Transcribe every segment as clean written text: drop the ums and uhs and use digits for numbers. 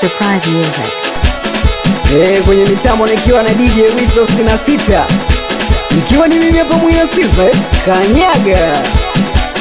Surprise music. Kwenye mitambo nikiwa na DJ Wizo 66. Nikiwa ni mimi hapa Mwina Silva kanyaga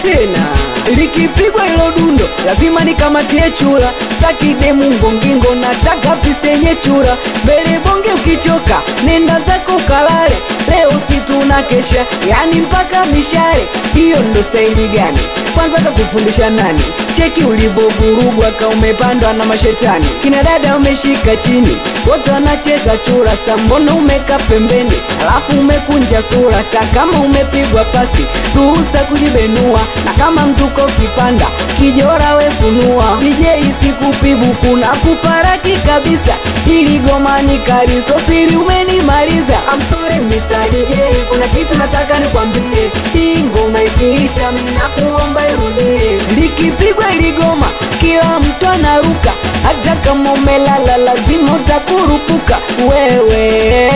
tena. Likipigwa hilo dundo lazima nikamatie chura. Taki demu ngongingo nataka pisenye chura. Bele bonge ukichoka nenda zako kalale. Leo si tunakesha yani mpaka mishare. Hiyo ndo staili gani? Kwanza kakufundisha nani? Cheki ulivogurugwa ka umepandwa na mashetani. Kina dada umeshika chini wote wanacheza chura. Sambono umeka pembeni alafu umekunja sura. Takama umepigwa pasi ruhusa kujibenua. Na kama mzuko kipanda kijora wefunua. DJ isikupibu kuna kuparaki kabisa. Ili goma ni kali so siri umenimaliza. I'm sorry Mr. DJ, kuna kitu nataka nikwambie. Hii ngoma ikiisha mimi nakuomba irudie. Likipigwa ili goma kila mtu anaruka. Hata kama umelala lazima utakurupuka. Wewe,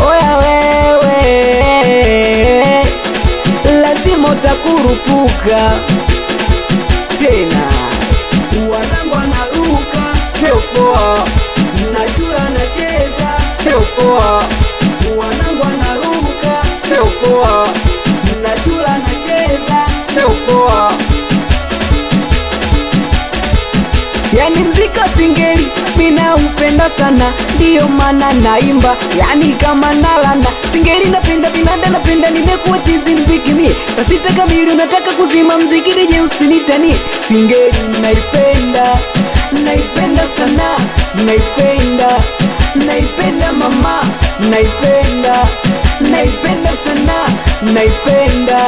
oya wewe, lazima utakurupuka tena. Wanangu wanaruka sio poa. Nachura nacheza sio poa. Wanangu wanaruka sio poa. Nachura nacheza sio poa. Yani mzika singeli mina upenda sana. Ndiyo mana naimba yani kama nalana. Singeli napenda binada napenda nimekuwa chizi mziki mie. Saa sita kamili unataka kuzima mziki DJ usinitanie. Singeli naipenda, naipenda sana. Naipenda, naipenda mama. Naipenda, naipenda sana. Naipenda,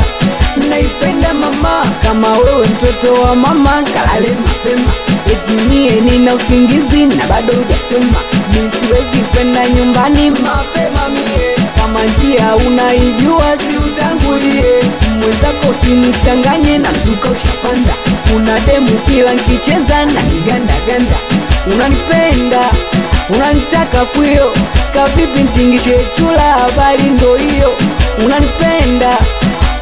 naipenda mama. Kama wewe mtoto wa mama kalale mapema. Eti mie nina usingizi na bado hujasema. Mimi siwezi kwenda nyumbani mapema mie. Kama njia unaijua si utangulie. Mwenzako usinichanganye na mzuka ushapanda. Una demu kila nkicheza na kiganda ganda. Unanipenda, unanitaka kuyo. Kavipi ntingishe chula habari ndo hiyo. Unanipenda,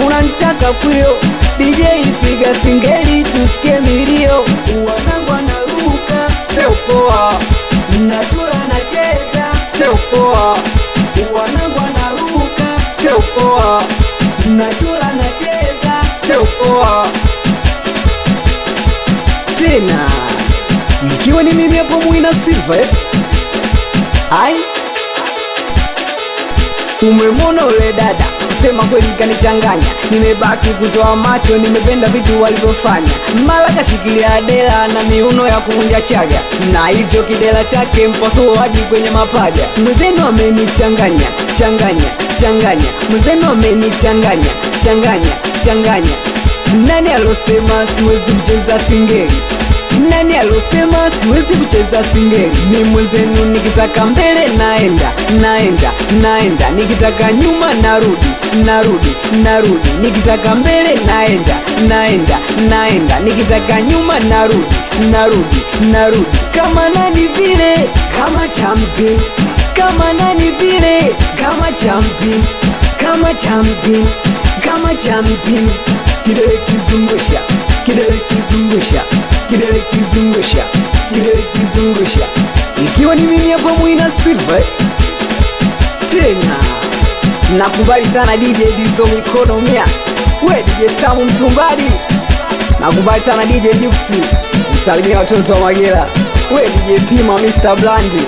unanitaka kuyo. DJ piga singeli tusikie milio. Wanangu wanaruka sio poa. Nachura nacheza sio poa. Wanangu wanaruka sio poa. Nachura nacheza sio poa tena. Ikiwa ni mimi hapo Mwina Silva Hai, umemwona ule dada kusema kweli kanichanganya. Nimebaki kutoa macho, nimependa vitu walivyofanya. Mara kashikilia dela na miuno ya kuunja chaga. Na hicho kidela chake mpaso hadi kwenye mapaja. Mwenzenu amenichanganya, changanya, changanya. Mwenzenu amenichanganya, changanya, changanya. Nani alosema siwezi kucheza singeli? Nani alosema siwezi kucheza singeli? Mimi mwenzenu nikitaka mbele naenda, naenda, naenda. Nikitaka nyuma narudi, narudi, narudi. Nikitaka mbele naenda, naenda, naenda. Nikitaka nyuma narudi, narudi, narudi. Kama nani vile, kama champion. Kama nani vile, kama champion. Kama champion, kama champion. Kidole kizungusha, kidole kizungusha, kidole kizungusha, kidole kizungusha. Ikiwa ni mimi hapa Mwina Silva tena. Nakubali sana DJ Dizo mikono mia. We DJ Samu Mtumbadi. Nakubali sana DJ Juksi. Msalimia watoto wa Magera. We DJ Pima Mr. Blandi.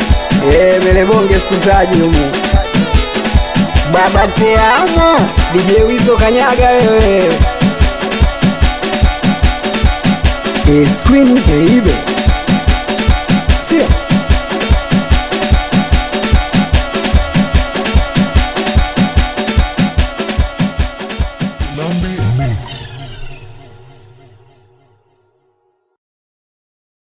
Melebonge sikutaji humu. Baba Teamo DJ Wizo kanyaga wewe. Screen baby.